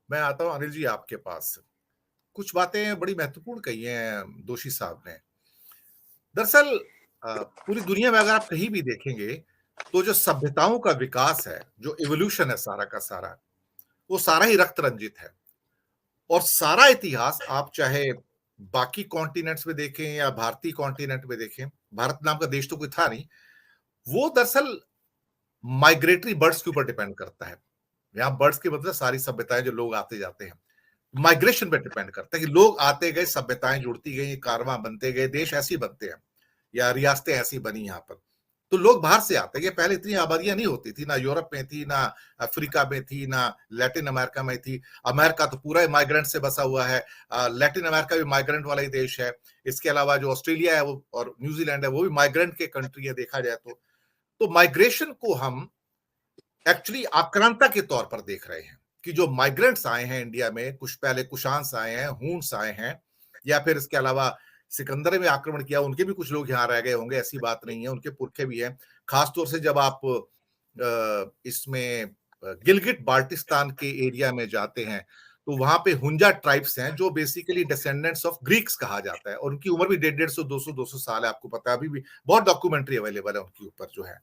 मैं आता हूँ अनिल जी आपके पास। कुछ बातें बड़ी महत्वपूर्ण कही हैं दोषी साहब ने। दरअसल पूरी दुनिया में अगर आप कहीं भी देखेंगे, तो जो सभ्यताओं का विकास है, जो इवोल्यूशन है सारा का सारा, वो सारा ही रक्त रंजित है। और सारा इतिहास आप चाहे बाकी कॉन्टिनेंट्स में देखें या भारतीय कॉन्टिनेंट में देखें, भारत नाम का देश तो कोई था नहीं, वो दरअसल माइग्रेटरी बर्ड्स के ऊपर डिपेंड करता है। यहाँ बर्ड्स के मतलब सारी सभ्यताएं जो लोग आते जाते हैं। माइग्रेशन पे डिपेंड करता है कि लोग आते गए, सभ्यताएं जुड़ती गई, कारवां बनते गए, देश ऐसे ही बनते हैं या रियासतें ऐसी बनी यहाँ पर। तो लोग बाहर से आते हैं। पहले इतनी आबादियां नहीं होती थी, ना यूरोप में थी, ना अफ्रीका में थी, ना लैटिन अमेरिका में थी। अमेरिका तो पूरा माइग्रेंट से बसा हुआ है। लैटिन अमेरिका भी माइग्रेंट वाला ही देश है। इसके अलावा जो ऑस्ट्रेलिया है वो और न्यूजीलैंड है वो भी माइग्रेंट के कंट्री है देखा जाए तो माइग्रेशन को हम एक्चुअली आक्रांता के तौर पर देख रहे हैं कि जो माइग्रेंट्स आए हैं इंडिया में, कुछ पहले कुशांस आए हैं, हूण्स आए हैं, या फिर इसके अलावा सिकंदर में आक्रमण किया, उनके भी कुछ लोग यहाँ रह गए होंगे, ऐसी बात नहीं है, उनके पुरखे भी हैं। खासतौर से जब आप इसमें गिलगिट बाल्टिस्तान के एरिया में जाते हैं, तो वहां पे हुंजा ट्राइब्स हैं जो बेसिकली डिसेंडेंट्स ऑफ ग्रीक्स कहा जाता है, और उनकी उम्र भी 150 200 साल है। आपको पता है, अभी भी बहुत डॉक्यूमेंट्री अवेलेबल है उनके ऊपर जो है।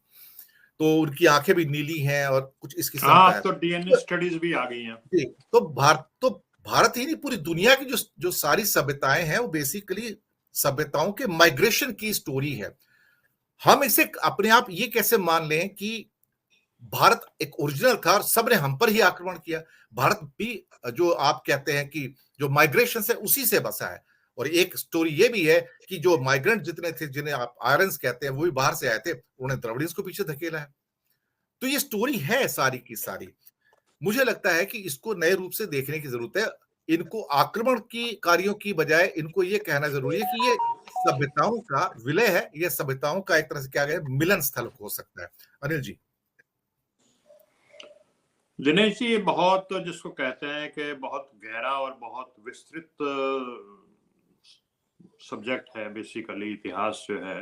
तो उनकी आंखें भी नीली हैं और कुछ इस किस्म हाँ, का है। अब तो डीएनए स्टडीज भी आ गई हैं। जी, तो भारत ही नहीं, पूरी दुनिया की जो जो सारी सभ्यताएं हैं वो बेसिकली सभ्यताओं के माइग्रेशन की स्टोरी है। हम इसे अपने आप ये कैसे मान लें कि भारत एक ओरिजिनल था और सबने हम पर ही आक्रमण किया। भारत भी जो आप कहते हैं कि जो माइग्रेशन से उसी से बसा है। और एक स्टोरी ये भी है कि जो माइग्रेंट जितने थे, जिन्हें आप आयरन्स कहते हैं, वो भी बाहर से आए थे, उन्होंने द्रविडियंस को पीछे धकेला है। तो ये स्टोरी है सारी की सारी। मुझे लगता है कि इसको नए रूप से देखने की जरूरत है। इनको आक्रमण की कार्यों की बजाय इनको ये कहना जरूरी है कि ये सभ्यताओं का विलय है, ये सभ्यताओं का एक तरह से क्या गया मिलन स्थल हो सकता है। अनिल जी। दिनेश जी, ये बहुत जिसको कहते हैं कि बहुत गहरा और बहुत विस्तृत सब्जेक्ट है बेसिकली इतिहास जो है,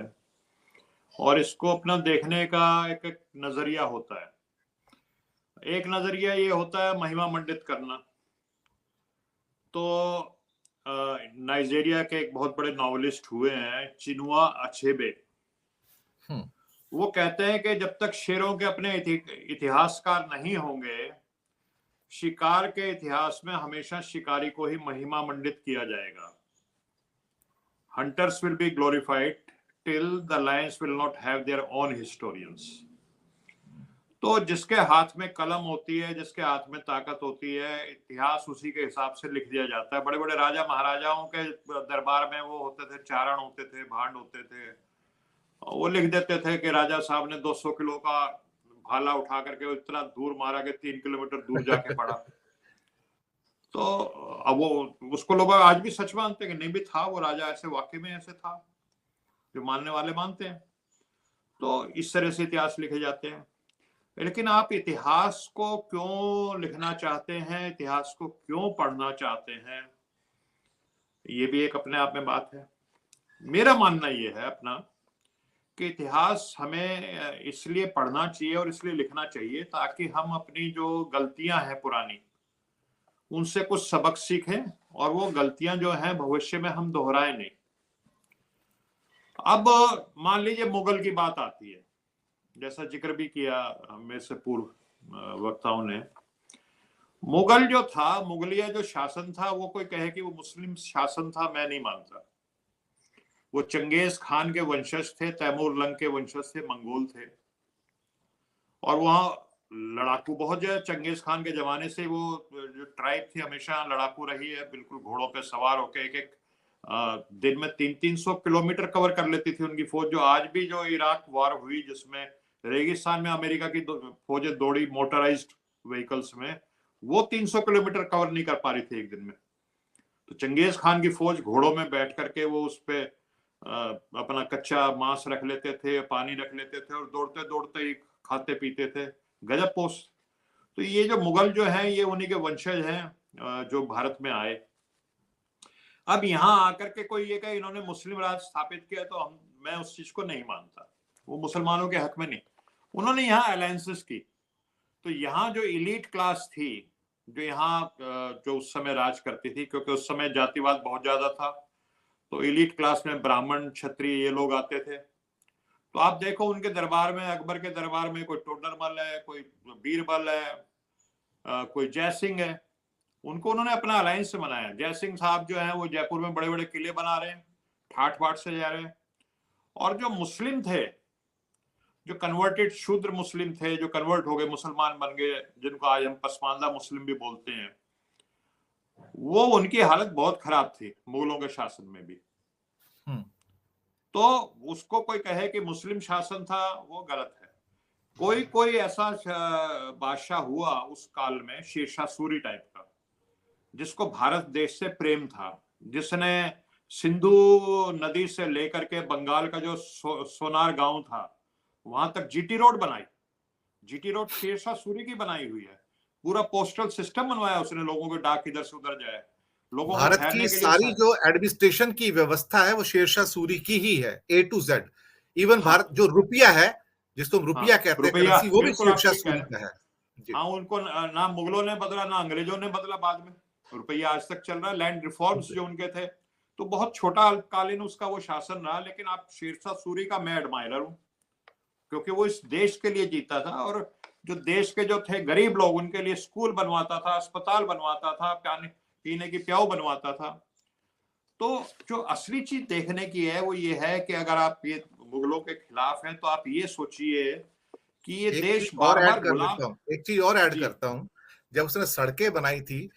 और इसको अपना देखने का एक नजरिया होता है। एक नजरिया ये होता है महिमा मंडित करना। तो नाइजीरिया के एक बहुत बड़े नॉवेलिस्ट हुए हैं चिनुआ अचेबे। वो कहते हैं कि जब तक शेरों के अपने इतिहासकार नहीं होंगे, शिकार के इतिहास में हमेशा शिकारी को ही महिमा मंडित किया जाएगा। Hunters will be glorified till the Lions will not have their own historians. तो जिसके हाथ में कलम होती है, जिसके हाथ में ताकत होती है, इतिहास उसी के हिसाब से लिख दिया जाता है। बड़े बड़े राजा महाराजाओं के दरबार में वो होते थे, चारण होते थे, भांड होते थे। वो लिख देते थे कि राजा साहब ने 200 किलो का भाला उठा करके इतना दूर मारा कि 3 किलोमीटर दूर जाके पड़ा। तो अब वो उसको लोग आज भी सच मानते हैं कि नहीं भी था वो राजा, ऐसे वाकई में ऐसे था, जो मानने वाले मानते हैं। तो इस तरह से इतिहास लिखे जाते हैं। लेकिन आप इतिहास को क्यों लिखना चाहते हैं, इतिहास को क्यों पढ़ना चाहते हैं, ये भी एक अपने आप में बात है। मेरा मानना ये है अपना कि इतिहास हमें इसलिए पढ़ना चाहिए और इसलिए लिखना चाहिए ताकि हम अपनी जो गलतियां हैं पुरानी, उनसे कुछ सबक सीखें और वो गलतियां जो हैं भविष्य में हम दोहराए नहीं। अब मान लीजिए मुगल की बात आती है, जैसा जिक्र भी किया मेरे से पूर्व वक्ताओं ने। मुगल जो था, मुगलिया जो शासन था, वो कोई कहे कि वो मुस्लिम शासन था, मैं नहीं मानता। वो चंगेज खान के वंशज थे, तैमूर लंग के वंशज थे, मंगोल थे। और वहां लड़ाकू बहुत जो है, चंगेज खान के जमाने से वो जो ट्राइब थी हमेशा लड़ाकू रही है। बिल्कुल घोड़ों पे सवार होकर एक एक दिन में 300-300 किलोमीटर कवर कर लेती थी उनकी फौज। जो आज भी जो इराक वार हुई जिसमें रेगिस्तान में अमेरिका की फौजें दौड़ी मोटराइज्ड व्हीकल्स में, वो 300 किलोमीटर कवर नहीं कर पा रही थी एक दिन में। तो चंगेज खान की फौज घोड़ों में बैठ करके वो उस पे अपना कच्चा मांस रख लेते थे, पानी रख लेते थे और दौड़ते दौड़ते ही खाते पीते थे। गजब पोस्ट। तो ये जो मुगल जो है ये उन्हीं के वंशज हैं जो भारत में आए। अब यहाँ आकर के कोई ये कहे इन्होंने मुस्लिम राज स्थापित किया, तो मैं उस चीज को नहीं मानता। वो मुसलमानों के हक में नहीं, उन्होंने यहाँ अलायंसेस की। तो यहाँ जो इलीट क्लास थी जो यहाँ जो उस समय राज करती थी, क्योंकि उस समय जातिवाद बहुत ज्यादा था। तो एलीट क्लास में ब्राह्मण, क्षत्रिय ये लोग आते थे। तो आप देखो उनके दरबार में, अकबर के दरबार में कोई टोडरमल है, कोई बीरबल है, कोई जय सिंह है। उनको उन्होंने अपना अलायंस से बनाया। जय सिंह साहब जो है वो जयपुर में बड़े बड़े किले बना रहे हैं, ठाठ बाट से जा रहे हैं। और जो मुस्लिम थे, जो कन्वर्टेड शूद्र मुस्लिम थे, जो कन्वर्ट हो गए, मुसलमान बन गए, जिनको आज हम पसमानदा मुस्लिम भी बोलते हैं, वो उनकी हालत बहुत खराब थी मुगलों के शासन में भी। तो उसको कोई कहे कि मुस्लिम शासन था, वो गलत है। कोई कोई ऐसा बादशाह हुआ उस काल में, शेरशाह सूरी टाइप का, जिसको भारत देश से प्रेम था, जिसने सिंधु नदी से लेकर के बंगाल का जो सोनार गांव था वहां तक जीटी रोड बनाई। जीटी रोड शेरशाह सूरी की बनाई हुई है। पूरा पोस्टल सिस्टम बनवाया उसने, लोगों के डाक इधर से उधर जाए, लोगों को भारत ठहरने की के सारी लिए। जो एडमिनिस्ट्रेशन की व्यवस्था है वो शेरशाह सूरी की ही है, ए टू जेड। इवन हाँ, भारत जो रुपया है, जिसको हम हाँ, रुपया कहते हैं, रुपया, करेंसी, वो भी बिल्कुल आप शेरशाह ठीक कह सूरी रहे हैं। का है। जी। हाँ, उनको ना मुगलों ने बदला ना अंग्रेजों ने बदला। बाद में रुपया आज तक चल रहा है। लैंड रिफॉर्म्स जो उनके थे, तो बहुत छोटा अल्पकालीन उसका वो शासन रहा। लेकिन आप शेरशाह सूरी का मैं एडमायरर हूँ, क्योंकि वो इस देश के लिए जीता था। और जो देश के जो थे गरीब लोग, उनके लिए स्कूल बनवाता था, अस्पताल बनवाता था, पानी पीने की प्याऊ बनवाता था। तो जो असली चीज देखने की है वो ये है कि अगर आप ये मुगलों के खिलाफ हैं, तो आप ये सोचिए कि ये एक चीज देश और बार ऐड बार कर गुलाम। देता हूँ, एक चीज और ऐड जी, करता हूँ। जब उसने सड़कें बनाई थी,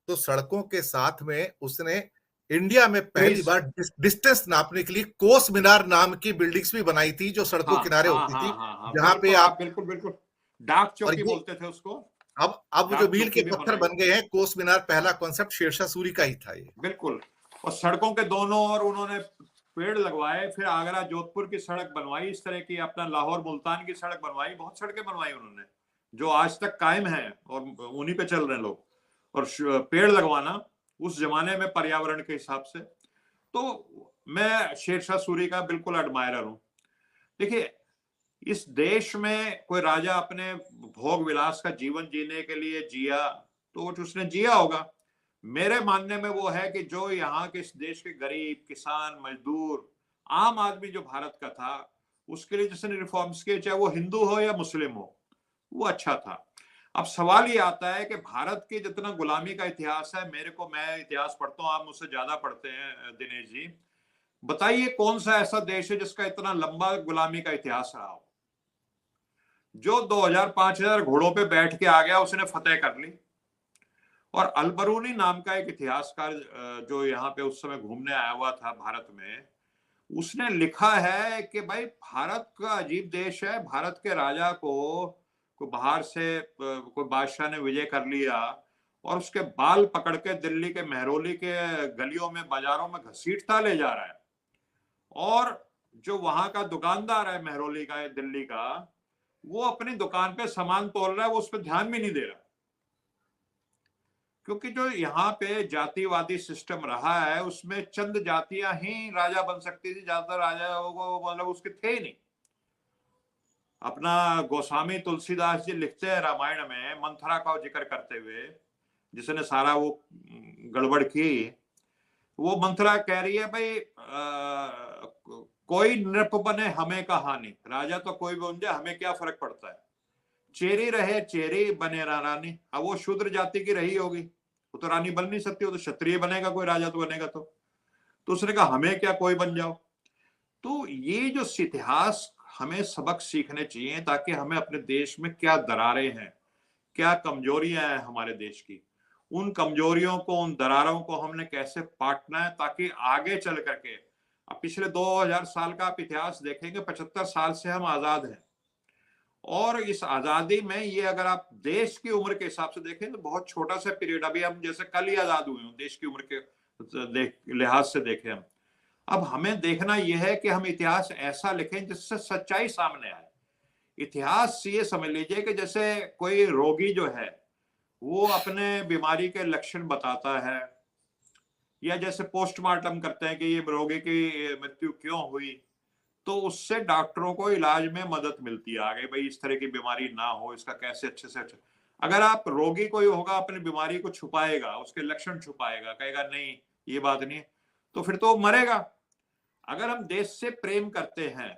तो सड़कों के साथ में उसने इंडिया में पहली ट्रेस। बार डिस्टेंस नापने के लिए कोस मीनार नाम की बिल्डिंग्स भी बनाई थी, जो सड़कों हाँ, किनारे हाँ, होती हाँ, थी, हाँ, हाँ, जहां पे बिल्कुल, आप आप। बिल्कुल बिल्कुल। डाक और चौकी ये बोलते थे उसको। अब जो डाक मील के चौकी भी पत्थर बनाई। बन गए हैं, कोस मीनार पहला कॉन्सेप्ट शेरशाह सूरी का ही था ये। बिल्कुल। और सड़कों के दोनों ओर उन्होंने पेड़ लगवाए। फिर आगरा जोधपुर की सड़क बनवाई, इस तरह की अपना लाहौर मुल्तान की सड़क बनवाई, बहुत सड़कें बनवाई उन्होंने, जो आज तक कायम है और उन्हीं पे चल रहे हैं लोग। और पेड़ लगवाना उस जमाने में पर्यावरण के हिसाब से। तो मैं शेरशाह सूरी का बिल्कुल एडमायरर हूं। देखिए, इस देश में कोई राजा अपने भोग विलास का जीवन जीने के लिए जिया, तो उसने जिया होगा। मेरे मानने में वो है कि जो यहाँ के इस देश के गरीब, किसान, मजदूर, आम आदमी जो भारत का था, उसके लिए जिसने रिफॉर्म्स किए, चाहे वो हिंदू हो या मुस्लिम हो, वो अच्छा था। अब सवाल ये आता है कि भारत के जितना गुलामी का इतिहास है, मैं इतिहास पढ़ता हूँ, आप मुझसे ज्यादा पढ़ते हैं दिनेश जी, बताइए कौन सा ऐसा देश है जिसका इतना लंबा गुलामी का इतिहास रहा हो। जो 2000-5000 घोड़ों पे बैठ के आ गया, उसने फतेह कर ली। और अलबरूनी नाम का एक इतिहासकार जो यहाँ पे उस समय घूमने आया हुआ था भारत में, उसने लिखा है कि भाई भारत का अजीब देश है। भारत के राजा को बाहर से कोई बादशाह ने विजय कर लिया और उसके बाल पकड़ के दिल्ली के मेहरौली के गलियों में, बाजारों में घसीटता ले जा रहा है। और जो वहां का दुकानदार है मेहरौली का, दिल्ली का, वो अपनी दुकान पे सामान तोल रहा है, वो उस पर ध्यान भी नहीं दे रहा। क्योंकि जो यहाँ पे जातिवादी सिस्टम रहा है, उसमें चंद जातियां ही राजा बन सकती थी, ज्यादातर राजाओं को मतलब उसके थे ही नहीं। अपना गोस्वामी तुलसीदास जी लिखते हैं रामायण में, मंथरा का जिक्र करते हुए, जिसने सारा वो गड़बड़ की। वो मंथरा कह रही है भाई कोई नृप बने हमें कहानी, राजा तो कोई भी बन जाए, हमें क्या फर्क पड़ता है। चेरी रहे चेरी, बने रानी। अब वो शूद्र जाति की रही होगी, वो तो रानी बन नहीं सकती, वो तो क्षत्रिय बनेगा, कोई राजा तो बनेगा। तो उसने कहा हमें क्या, कोई बन जाओ। तो ये जो इतिहास हमें सबक सीखने चाहिए, ताकि हमें अपने देश में क्या दरारें हैं, क्या कमजोरियां हैं हमारे देश की, उन कमजोरियों को, उन दरारों को हमने कैसे पाटना है, ताकि आगे चल करके। अब पिछले 2000 साल का आप इतिहास देखेंगे, 75 साल से हम आजाद हैं। और इस आजादी में ये अगर आप देश की उम्र के हिसाब से देखें तो बहुत छोटा सा पीरियड, अभी हम जैसे कल ही आजाद हुए हैं, देश की उम्र के लिहाज से देखें हम। अब हमें देखना यह है कि हम इतिहास ऐसा लिखें जिससे सच्चाई सामने आए। इतिहास ये समझ लीजिए कि जैसे कोई रोगी जो है, वो अपने बीमारी के लक्षण बताता है, या जैसे पोस्टमार्टम करते हैं कि ये रोगी की मृत्यु क्यों हुई, तो उससे डॉक्टरों को इलाज में मदद मिलती है आगे, भाई इस तरह की बीमारी ना हो, इसका कैसे अच्छे से अच्छा। अगर आप रोगी कोई होगा अपनी बीमारी को छुपाएगा, उसके लक्षण छुपाएगा, कहेगा नहीं ये बात नहीं है, तो फिर तो मरेगा। अगर हम देश से प्रेम करते हैं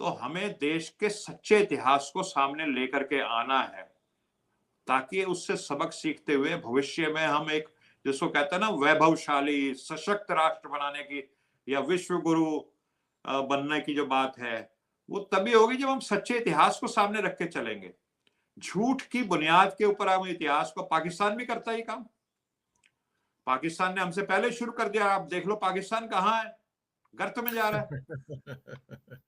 तो हमें देश के सच्चे इतिहास को सामने लेकर के आना है, ताकि उससे सबक सीखते हुए भविष्य में हम एक, जिसको कहते हैं ना, वैभवशाली सशक्त राष्ट्र बनाने की या विश्व गुरु बनने की जो बात है, वो तभी होगी जब हम सच्चे इतिहास को सामने रख के चलेंगे। झूठ की बुनियाद के ऊपर हम इतिहास को, पाकिस्तान भी करता ही काम, पाकिस्तान ने हमसे पहले शुरू कर दिया। आप देख लो पाकिस्तान कहाँ है, गर्त में जा रहा है।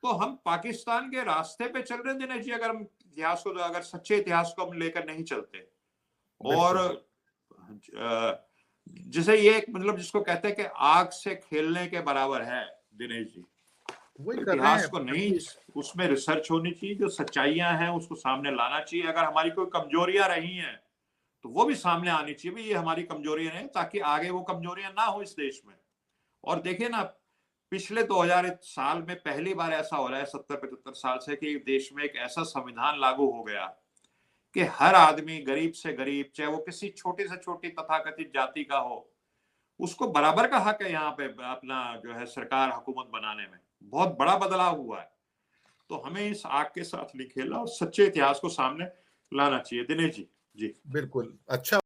तो हम पाकिस्तान के रास्ते पे चल रहे हैं दिनेश जी, अगर हम इतिहास को, अगर सच्चे इतिहास को हम लेकर नहीं चलते। और जिसे ये मतलब जिसको कहते हैं कि आग से खेलने के बराबर है दिनेश जी। वही तो कर रहे इतिहास हैं को नहीं, उसमें रिसर्च होनी चाहिए, जो सच्चाइयां हैं उसको सामने लाना चाहिए। अगर हमारी कोई कमजोरियां रही हैं तो वो भी सामने आनी चाहिए, भाई ये हमारी कमजोरियां हैं, ताकि आगे वो कमजोरियां ना हो इस देश में। और देखिए ना, पिछले 2000 साल में पहली बार ऐसा हो रहा है 70-75 साल से कि देश में एक ऐसा संविधान लागू हो गया कि हर आदमी, गरीब से गरीब, चाहे वो किसी छोटी से छोटी तथाकथित जाति का हो, उसको बराबर का हक है यहाँ पे अपना जो है सरकार हुकूमत बनाने में। बहुत बड़ा बदलाव हुआ है। तो हमें इस आग के साथ नहीं खेलना और सच्चे इतिहास को सामने लाना चाहिए दिनेश जी। जी बिल्कुल। अच्छा